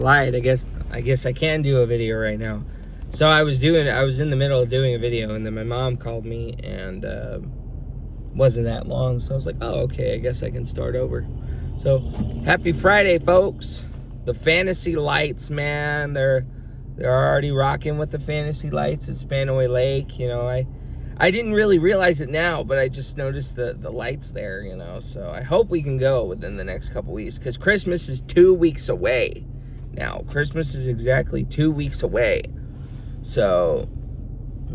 Lied. I guess I can do a video right now. So I was in the middle of doing a video, and then my mom called me, and wasn't that long, so I was like, oh, okay, I guess I can start over. So happy Friday, folks. The fantasy lights, man, they're already rocking with the fantasy lights at Spanaway Lake. You know, I didn't really realize it now, but I just noticed the lights there, you know. So I hope we can go within the next couple weeks, because Christmas is 2 weeks away now. Christmas is exactly 2 weeks away. So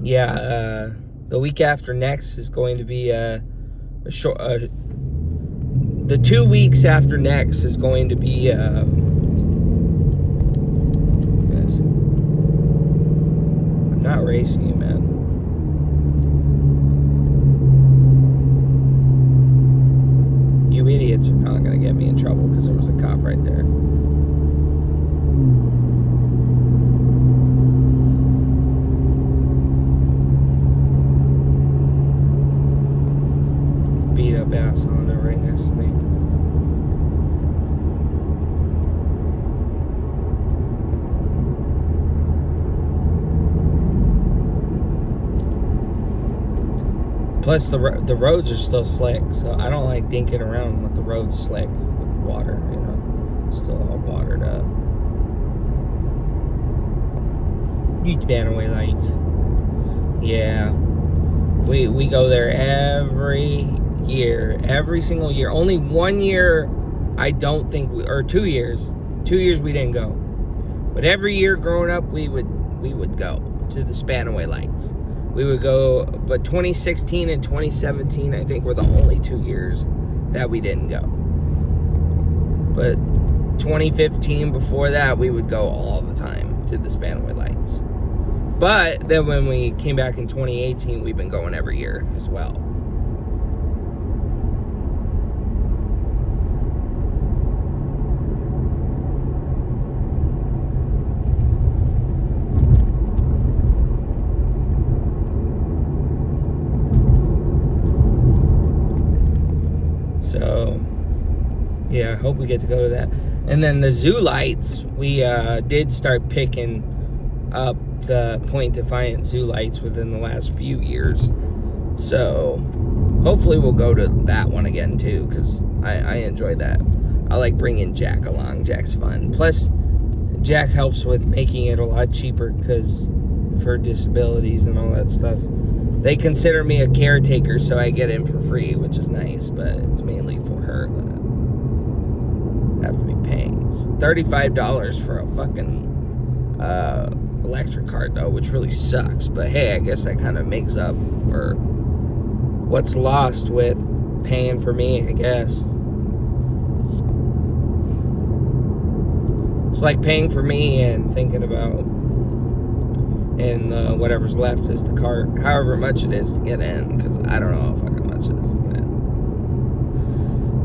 yeah, the week after next is going to be the 2 weeks after next is going to be I'm not racing you, man. You idiots are not gonna get me in trouble because there was a cop right there. Beat up ass Honda right next to me. Plus the roads are still slick, so I don't like dinking around with the roads slick with water, you know. Still all watered up. You Spanaway lights. Yeah. We go there every year, every single year. Only 1 year I don't think or 2 years. 2 years we didn't go. But every year growing up we would go to the Spanaway lights. We would go, but 2016 and 2017 I think were the only 2 years that we didn't go. But 2015 before that we would go all the time to the Spanaway lights. But then when we came back in 2018, we've been going every year as well. So, yeah, I hope we get to go to that. And then the zoo lights, we did start picking up the Point Defiant zoo lights within the last few years. So, hopefully we'll go to that one again too, because I enjoy that. I like bringing Jack along. Jack's fun. Plus, Jack helps with making it a lot cheaper because for disabilities and all that stuff. They consider me a caretaker, so I get in for free, which is nice, but it's mainly for her that I have to be paying. It's $35 for a fucking electric card, though, which really sucks. But hey, I guess that kind of makes up for what's lost with paying for me, I guess. It's like paying for me and thinking about, and whatever's left is the car, however much it is to get in, because I don't know how fucking much it is to get in.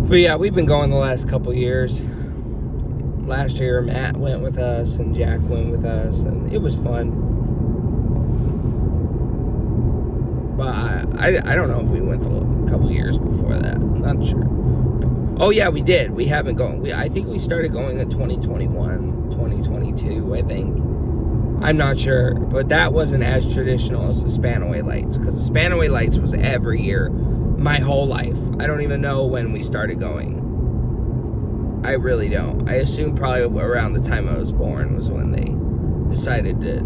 But yeah, we've been going the last couple years. Last year, Matt went with us and Jack went with us, and it was fun. But I don't know if we went a couple years before that. I'm not sure. Oh yeah, we did. We haven't gone. I think we started going in 2021, 2022, I think. I'm not sure, but that wasn't as traditional as the Spanaway lights, because the Spanaway lights was every year, my whole life. I don't even know when we started going. I really don't. I assume probably around the time I was born was when they decided to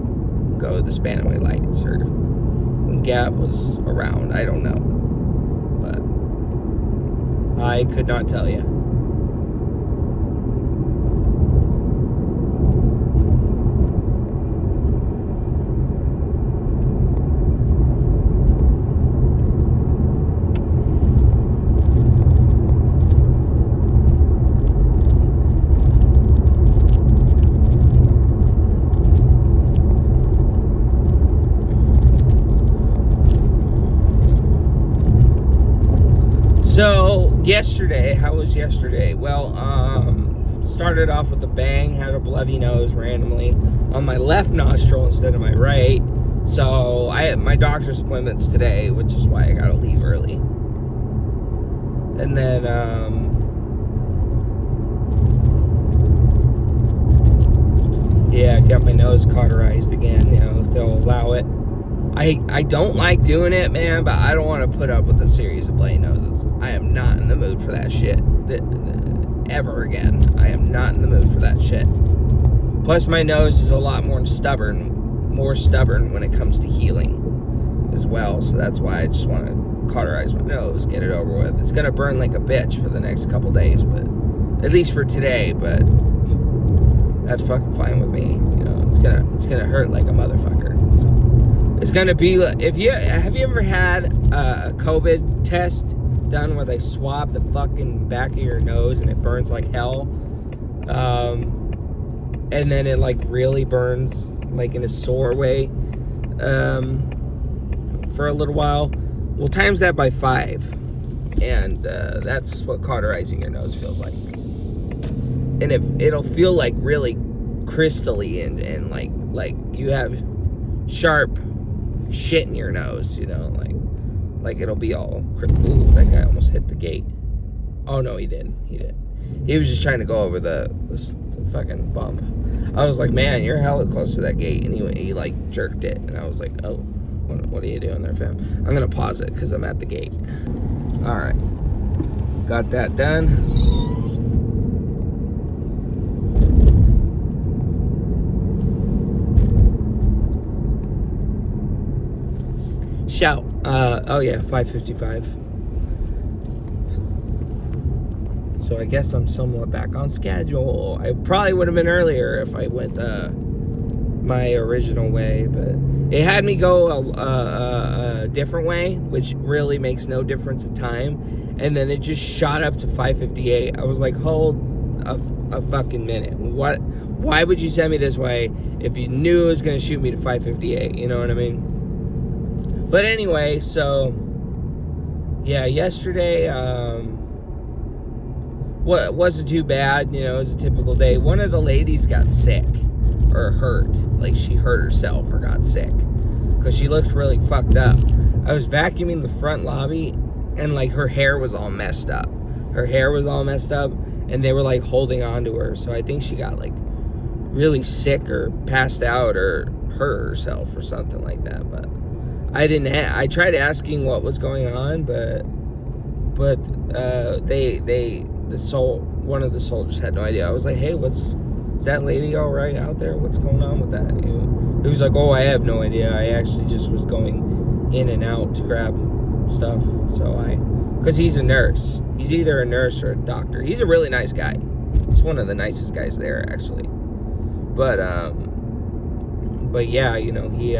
go the Spanaway lights, or when Gab was around. I don't know, but I could not tell you. So, yesterday, how was yesterday? Well, started off with a bang, had a bloody nose randomly on my left nostril instead of my right. So, I had my doctor's appointments today, which is why I gotta leave early. And then, Yeah, got my nose cauterized again, you know, if they'll allow it. I don't like doing it, man, but I don't want to put up with a series of bloody noses. I am not in the mood for that shit. Ever again. I am not in the mood for that shit. Plus, my nose is a lot more stubborn when it comes to healing as well. So that's why I just want to cauterize my nose, get it over with. It's going to burn like a bitch for the next couple days, but at least for today, but that's fucking fine with me. You know, it's gonna hurt like a motherfucker. It's gonna be like, have you ever had a COVID test done where they swab the fucking back of your nose and it burns like hell, and then it like really burns like in a sore way for a little while? Well, times that by 5, and that's what cauterizing your nose feels like. And it'll feel like really crystally and like you have sharp shit in your nose, you know, like it'll be all. Ooh, that guy almost hit the gate. Oh no, he didn't. He was just trying to go over the fucking bump. I was like, man, you're hella close to that gate, and he like jerked it, and I was like, oh, what are you doing there, fam? I'm gonna pause it because I'm at the gate. All right, got that done. Shout. Oh yeah, 5:55. So I guess I'm somewhat back on schedule. I probably would have been earlier if I went my original way, but it had me go a different way, which really makes no difference in time. And then it just shot up to 5:58. I was like, hold a fucking minute. What? Why would you send me this way if you knew it was gonna shoot me to 5:58? You know what I mean? But anyway, so yeah, yesterday wasn't too bad, you know, it was a typical day. One of the ladies got sick or hurt, like she hurt herself or got sick because she looked really fucked up. I was vacuuming the front lobby and like her hair was all messed up. And they were like holding on to her, so I think she got like really sick or passed out or hurt herself or something like that. But I tried asking what was going on, but one of the soldiers had no idea. I was like, hey, is that lady all right out there? What's going on with that? He was like, oh, I have no idea. I actually just was going in and out to grab stuff. Because he's a nurse. He's either a nurse or a doctor. He's a really nice guy. He's one of the nicest guys there, actually. But yeah, you know, he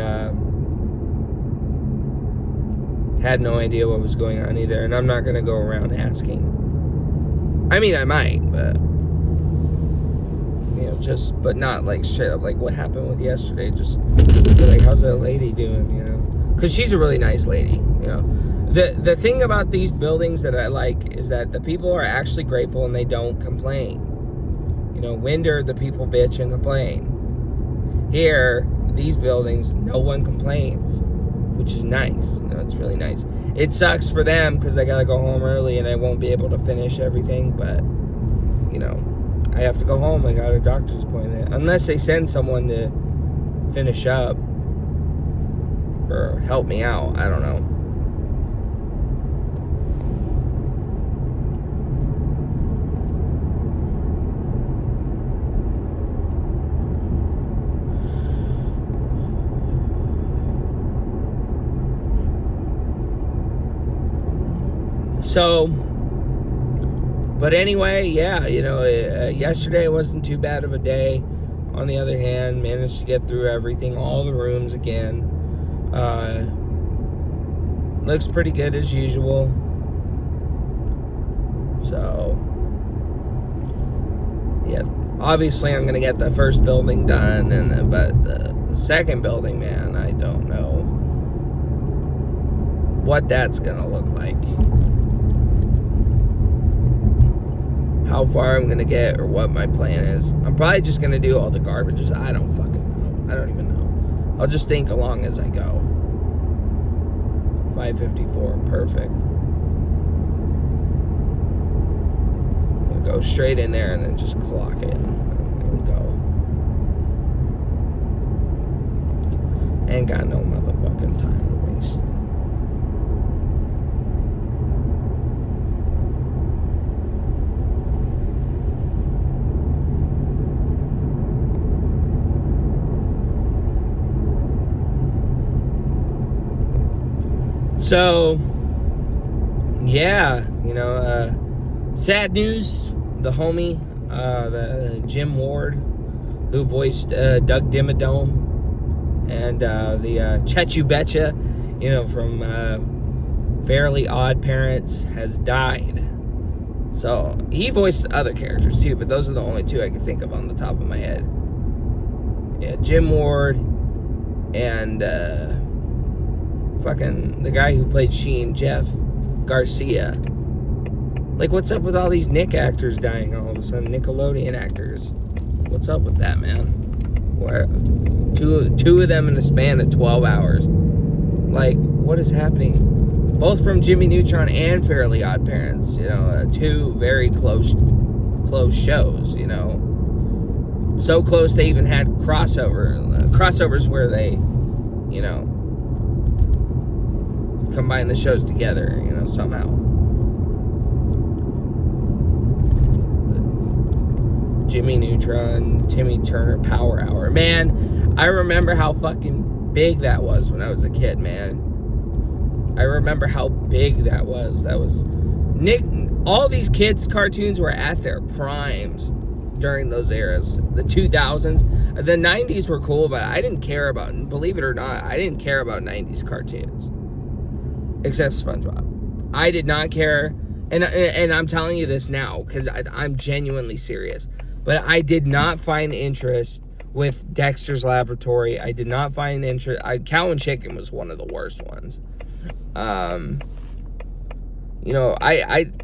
had no idea what was going on either, and I'm not gonna go around asking. I mean, I might, but you know, but not like straight up like what happened with yesterday. Just like, how's that lady doing? You know, because she's a really nice lady. You know, the thing about these buildings that I like is that the people are actually grateful and they don't complain. You know, Winder, the people bitch and complain. Here, these buildings, no one complains, which is nice. You know, it's really nice. It sucks for them because I gotta go home early and I won't be able to finish everything, but you know, I have to go home. I got a doctor's appointment. Unless they send someone to finish up or help me out. I don't know. So, but anyway, yeah, you know, yesterday wasn't too bad of a day. On the other hand, managed to get through everything, all the rooms again. Looks pretty good as usual. So, yeah, obviously I'm going to get the first building done, but the second building, man, I don't know what that's going to look like. How far I'm gonna get or what my plan is. I'm probably just gonna do all the garbages. I don't fucking know. I don't even know. I'll just think along as I go. 5:54, perfect. I'm gonna go straight in there and then just clock it and go. ain't got no motherfucking time to waste. So, yeah, sad news. The homie, the Jim Ward, who voiced Doug Dimmadome, and the Chechu Betcha, from Fairly Odd Parents, has died. So, he voiced other characters too, but those are the only two I can think of on the top of my head. Yeah, Jim Ward and fucking the guy who played Sheen, Jeff Garcia. Like, what's up with all these Nick actors dying all of a sudden? Nickelodeon actors. What's up with that, man? Where two of them in a span of 12 hours. Like, what is happening? Both from Jimmy Neutron and Fairly Odd Parents. Two very close shows. So close they even had crossovers where they, combine the shows together, somehow. Jimmy Neutron, Timmy Turner, Power Hour. Man, I remember how fucking big that was when I was a kid, man. I remember how big that was. That was Nick. All these kids' cartoons were at their primes during those eras. The 2000s. The 90s were cool, but I didn't care about, believe it or not, I didn't care about 90s cartoons. Except SpongeBob. I did not care, and I'm telling you this now, because I'm genuinely serious. But I did not find interest with Dexter's Laboratory. I did not find interest. Cow and Chicken was one of the worst ones. I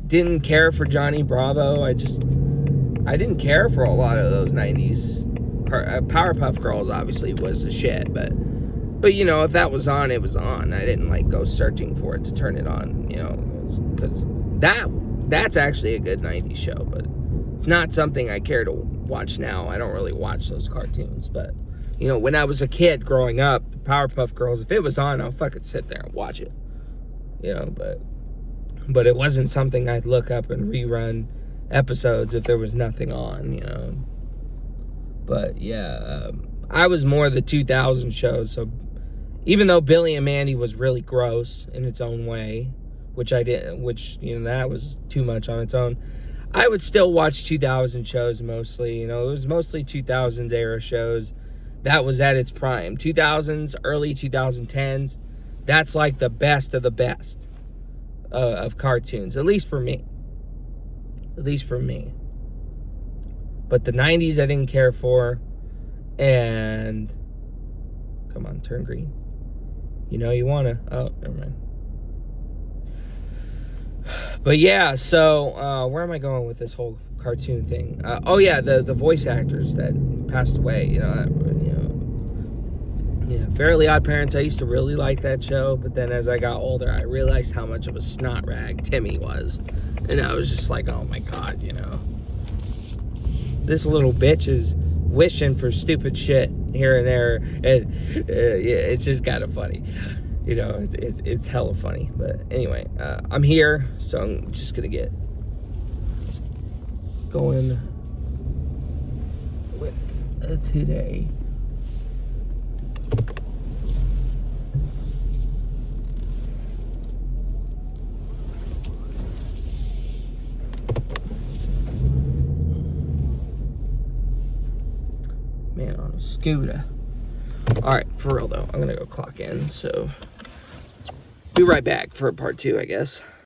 didn't care for Johnny Bravo. I didn't care for a lot of those 90s. Powerpuff Girls obviously was the shit, but if that was on, it was on. I didn't go searching for it to turn it on, because that's actually a good 90s show, but it's not something I care to watch now. I don't really watch those cartoons, but when I was a kid growing up, Powerpuff Girls, if it was on, I'll fucking sit there and watch it, but it wasn't something I'd look up and rerun episodes if there was nothing on, but yeah, I was more the 2000 shows, so even though Billy and Mandy was really gross in its own way, that was too much on its own, I would still watch 2000 shows mostly. It was mostly 2000s era shows. That was at its prime. 2000s, early 2010s, that's like the best of the best of cartoons, at least for me. But the 90s I didn't care for, and come on, turn green. You wanna. Oh, never mind. But yeah, so where am I going with this whole cartoon thing? The voice actors that passed away. Yeah, Fairly Odd Parents. I used to really like that show, but then as I got older, I realized how much of a snot rag Timmy was, and I was just like, oh my god, this little bitch is wishing for stupid shit here and there, and it's just kind of funny. It's hella funny. But anyway, I'm here, so I'm just gonna get going with today. Man on a scooter. Alright, for real though, I'm gonna go clock in, so be right back for part 2, I guess.